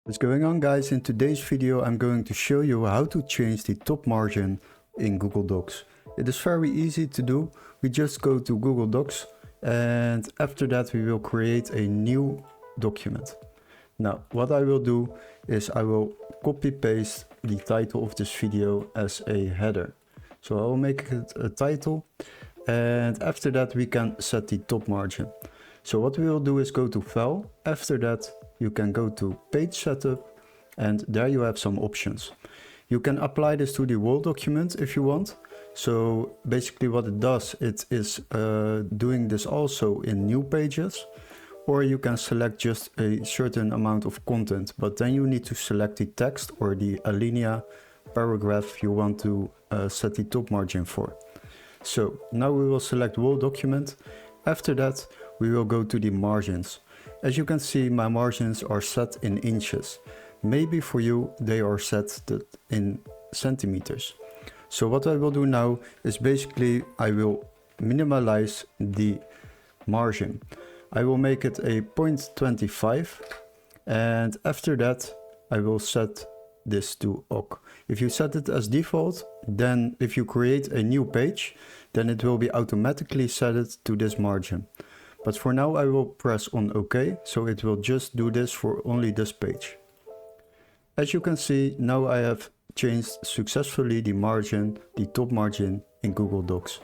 What's going on, guys? In today's video I'm going to show you how to change the top margin in Google Docs. It is very easy to do. We just go to Google Docs and after that we will create a new document. Now what I will do is I will copy paste the title of this video as a header. So I will make it a title and after that we can set the top margin. So what we will do is go to File. After that you can go to Page Setup and there you have some options. You can apply this to the Word document if you want. So basically what it does, it is doing this also in new pages, or you can select just a certain amount of content, but then you need to select the text or the alinea paragraph you want to set the top margin for. So now we will select Word document. After that we will go to the margins. As you can see, my margins are set in inches. Maybe for you they are set in centimeters. So what I will do now is basically I will minimize the margin. I will make it a 0.25 and after that I will set this to OK. If you set it as default, then if you create a new page, then it will be automatically set it to this margin. But for now I will press on OK, so it will just do this for only this page. As you can see, now I have changed successfully the margin, the top margin in Google Docs.